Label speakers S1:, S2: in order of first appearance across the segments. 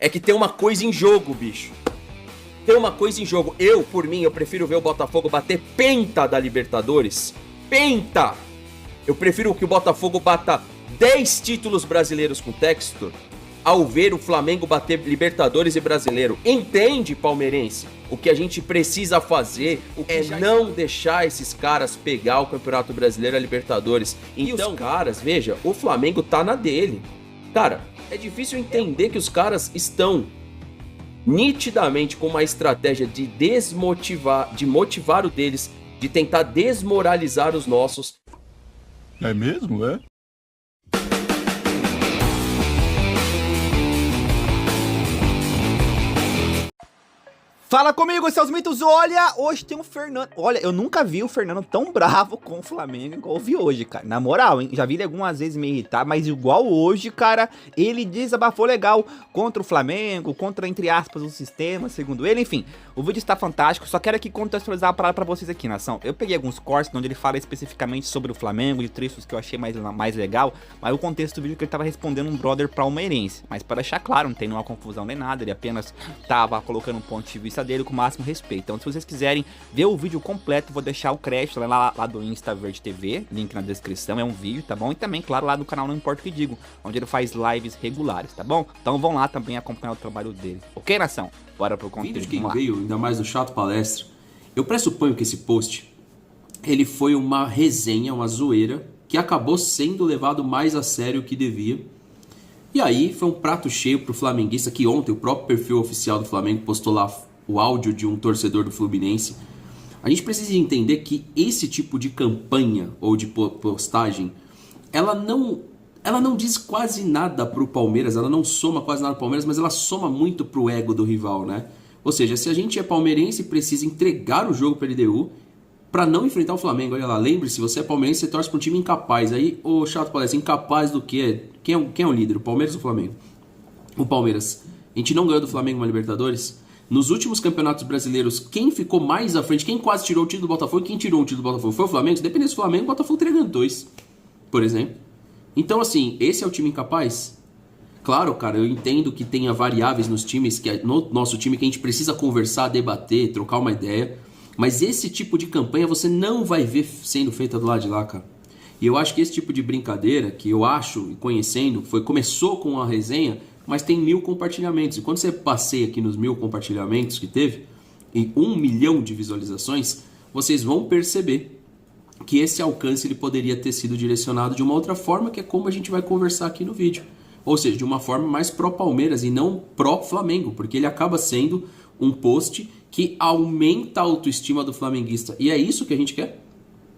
S1: É que tem uma coisa em jogo, bicho. Tem uma coisa em jogo. Eu, por mim, eu prefiro ver o Botafogo bater penta da Libertadores. Penta! Eu prefiro que o Botafogo bata 10 títulos brasileiros com Textor ao ver o Flamengo bater Libertadores e Brasileiro. Entende, palmeirense? O que a gente precisa fazer é não deixar esses caras pegar o Campeonato Brasileiro e a Libertadores. Então, caras, veja, o Flamengo tá na dele. Cara, é difícil entender que os caras estão nitidamente com uma estratégia de desmotivar, de motivar o deles, de tentar desmoralizar os nossos.
S2: É mesmo, é?
S3: Fala comigo, seus mitos. Olha, hoje tem um Fernando. Olha, eu nunca vi o Fernando tão bravo com o Flamengo igual eu vi hoje, cara. Na moral, hein? Já vi ele algumas vezes me irritar, mas igual hoje, cara, ele desabafou legal contra o Flamengo, contra, entre aspas, o sistema, segundo ele. Enfim, o vídeo está fantástico. Só quero aqui contextualizar a parada pra vocês aqui, nação. Eu peguei alguns cortes onde ele fala especificamente sobre o Flamengo, de trechos que eu achei mais legal, mas o contexto do vídeo é que ele tava respondendo um brother palmeirense. Mas para deixar claro, não tem nenhuma confusão nem nada, ele apenas tava colocando um ponto de vista dele com o máximo respeito. Então, se vocês quiserem ver o vídeo completo, vou deixar o crédito lá do Insta Verde TV, link na descrição, é um vídeo, tá bom? E também, claro, lá no canal Não Importa o Que Digo, onde ele faz lives regulares, tá bom? Então vão lá também acompanhar o trabalho dele. Ok, nação? Bora pro conteúdo.
S4: Vídeo de quem veio, ainda mais do Chato Palestra. Eu pressuponho que esse post, ele foi uma resenha, uma zoeira, que acabou sendo levado mais a sério que devia. E aí foi um prato cheio pro flamenguista, que ontem o próprio perfil oficial do Flamengo postou lá o áudio de um torcedor do Fluminense. A gente precisa entender que esse tipo de campanha ou de postagem, ela não diz quase nada pro Palmeiras, ela não soma quase nada pro Palmeiras, mas ela soma muito pro ego do rival, né? Ou seja, se a gente é palmeirense, precisa entregar o jogo para a LDU para não enfrentar o Flamengo. Olha lá, lembre-se, você é palmeirense, você torce para um time incapaz. Aí, ô chato palestra, incapaz do quê? Quem é o líder, o Palmeiras ou o Flamengo? O Palmeiras. A gente não ganhou do Flamengo uma Libertadores? Nos últimos campeonatos brasileiros, quem ficou mais à frente, quem quase tirou o título do Botafogo e quem tirou o título do Botafogo foi o Flamengo. Se dependesse do Flamengo, o Botafogo teria ganho 2, por exemplo. Então, assim, esse é o time incapaz? Claro, cara, eu entendo que tenha variáveis nos times, no nosso time, que a gente precisa conversar, debater, trocar uma ideia. Mas esse tipo de campanha você não vai ver sendo feita do lado de lá, cara. E eu acho que esse tipo de brincadeira, que eu acho, e conhecendo, começou com uma resenha, mas tem 1000 compartilhamentos. E quando você passeia aqui nos 1000 compartilhamentos que teve, em 1 milhão de visualizações, vocês vão perceber que esse alcance ele poderia ter sido direcionado de uma outra forma, que é como a gente vai conversar aqui no vídeo. Ou seja, de uma forma mais pró-Palmeiras e não pró-Flamengo, porque ele acaba sendo um post que aumenta a autoestima do flamenguista. E é isso que a gente quer?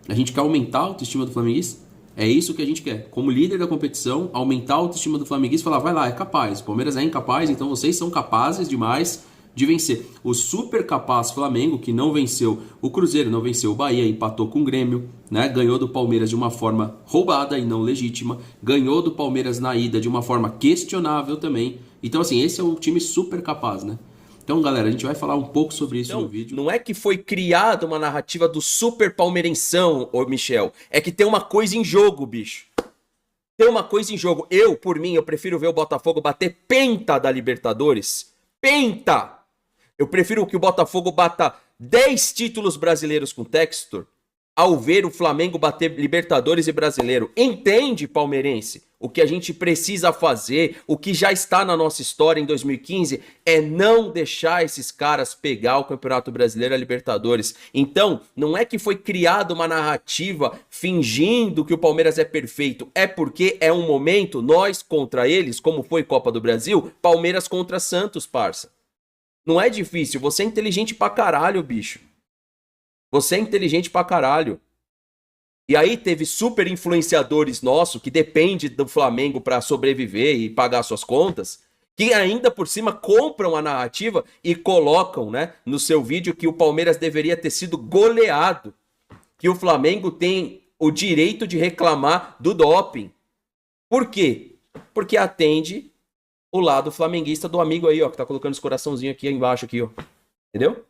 S4: A gente quer aumentar a autoestima do flamenguista? É isso que a gente quer. Como líder da competição, aumentar a autoestima do flamenguista e falar, vai lá, é capaz. O Palmeiras é incapaz, então vocês são capazes demais de vencer. O super capaz Flamengo, que não venceu o Cruzeiro, não venceu o Bahia, empatou com o Grêmio, né? Ganhou do Palmeiras de uma forma roubada e não legítima, ganhou do Palmeiras na ida de uma forma questionável também. Então, assim, esse é o time super capaz, né? Então, galera, a gente vai falar um pouco sobre isso no vídeo.
S1: Não é que foi criada uma narrativa do super palmeirenção, ô Michel. É que tem uma coisa em jogo, bicho. Tem uma coisa em jogo. Eu, por mim, eu prefiro ver o Botafogo bater penta da Libertadores. Penta! Eu prefiro que o Botafogo bata 10 títulos brasileiros com Textor ao ver o Flamengo bater Libertadores e Brasileiro. Entende, palmeirense? O que a gente precisa fazer, o que já está na nossa história em 2015, é não deixar esses caras pegar o Campeonato Brasileiro e a Libertadores. Então, não é que foi criada uma narrativa fingindo que o Palmeiras é perfeito, é porque é um momento, nós contra eles, como foi Copa do Brasil, Palmeiras contra Santos, parça. Não é difícil, você é inteligente pra caralho, bicho. Você é inteligente pra caralho. E aí teve super influenciadores nossos, que depende do Flamengo pra sobreviver e pagar suas contas, que ainda por cima compram a narrativa e colocam, né, no seu vídeo que o Palmeiras deveria ter sido goleado, que o Flamengo tem o direito de reclamar do doping. Por quê? Porque atende o lado flamenguista do amigo aí, ó, que tá colocando os coraçãozinhos aqui embaixo, aqui, ó. Entendeu?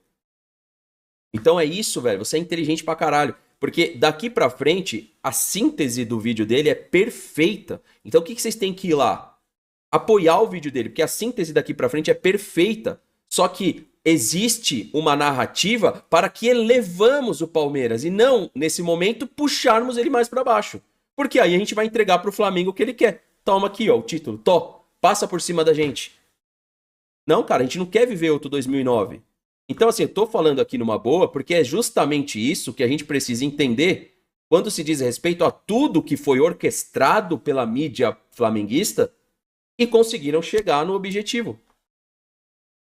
S1: Então é isso, velho. Você é inteligente pra caralho. Porque daqui pra frente, a síntese do vídeo dele é perfeita. Então o que vocês têm que ir lá? apoiar o vídeo dele, porque a síntese daqui pra frente é perfeita. Só que existe uma narrativa para que elevamos o Palmeiras e não, nesse momento, puxarmos ele mais pra baixo. Porque aí a gente vai entregar pro Flamengo o que ele quer. Toma aqui, ó, o título. Passa por cima da gente. Não, cara, a gente não quer viver outro 2009. Então, assim, eu tô falando aqui numa boa, porque é justamente isso que a gente precisa entender quando se diz respeito a tudo que foi orquestrado pela mídia flamenguista e conseguiram chegar no objetivo.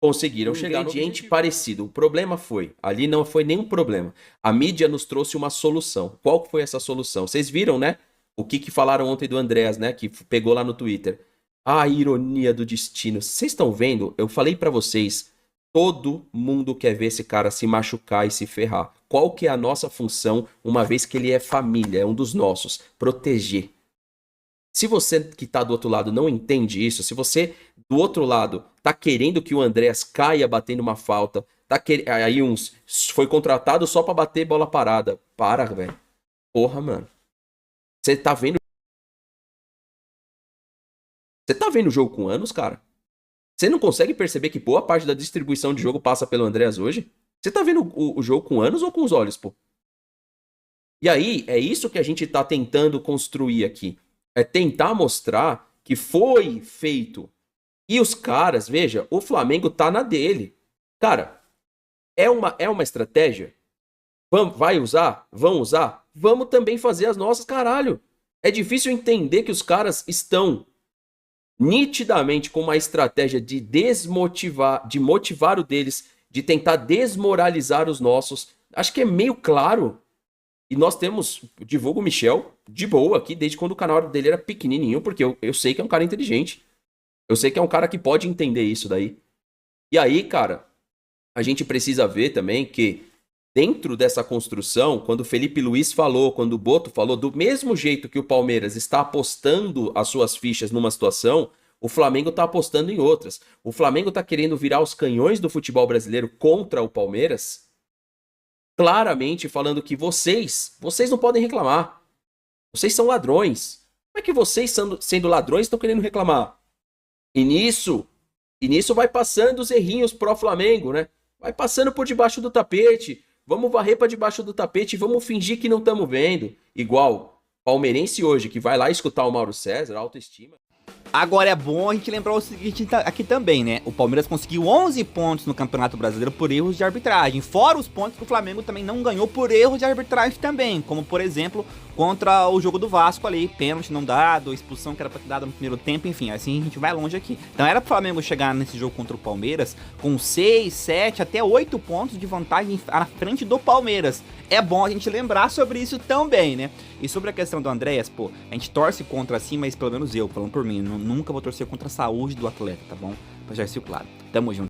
S1: Conseguiram chegar no objetivo. Parecido. O problema foi, ali não foi nenhum problema. A mídia nos trouxe uma solução. Qual foi essa solução? Vocês viram, né? O que falaram ontem do Andreas, né? Que pegou lá no Twitter. A ironia do destino. Vocês estão vendo? Eu falei pra vocês, todo mundo quer ver esse cara se machucar e se ferrar. Qual que é a nossa função, uma vez que ele é família, é um dos nossos? Proteger. Se você que tá do outro lado não entende isso, se você do outro lado tá querendo que o Andreas caia batendo uma falta, aí uns foi contratado só pra bater bola parada. Para, velho. Porra, mano. Você tá vendo? Você tá vendo o jogo com anos, cara? Você não consegue perceber que boa parte da distribuição de jogo passa pelo Andreas hoje? Você tá vendo o jogo com anos ou com os olhos, pô? E aí, é isso que a gente tá tentando construir aqui. É tentar mostrar que foi feito. E os caras, veja, o Flamengo tá na dele. Cara, é uma estratégia? Vai usar? Vão usar? Vamos também fazer as nossas, caralho. É difícil entender que os caras estão nitidamente com uma estratégia de desmotivar, de motivar o deles, de tentar desmoralizar os nossos. Acho que é meio claro. E nós temos, divulgo o Michel de boa aqui, desde quando o canal dele era pequenininho, porque eu sei que é um cara inteligente. Eu sei que é um cara que pode entender isso daí. E aí, cara, a gente precisa ver também que dentro dessa construção, quando o Felipe Luiz falou, quando o Boto falou, do mesmo jeito que o Palmeiras está apostando as suas fichas numa situação, o Flamengo está apostando em outras. O Flamengo está querendo virar os canhões do futebol brasileiro contra o Palmeiras, claramente falando que vocês não podem reclamar. Vocês são ladrões. Como é que vocês, sendo ladrões, estão querendo reclamar? E nisso vai passando os errinhos pro Flamengo, né? Vai passando por debaixo do tapete. Vamos varrer para debaixo do tapete e vamos fingir que não estamos vendo. Igual palmeirense hoje, que vai lá escutar o Mauro César, autoestima.
S3: Agora é bom a gente lembrar o seguinte aqui também, né? O Palmeiras conseguiu 11 pontos no Campeonato Brasileiro por erros de arbitragem. Fora os pontos que o Flamengo também não ganhou por erros de arbitragem também. Como, por exemplo, contra o jogo do Vasco ali. Pênalti não dado, expulsão que era pra ter dado no primeiro tempo. Enfim, assim a gente vai longe aqui. Então era pro Flamengo chegar nesse jogo contra o Palmeiras com 6, 7, até 8 pontos de vantagem à frente do Palmeiras. É bom a gente lembrar sobre isso também, né? E sobre a questão do Andreas, pô, a gente torce contra assim, mas pelo menos eu, falando por mim, nunca vou torcer contra a saúde do atleta, tá bom? Pra já ser claro. Tamo junto.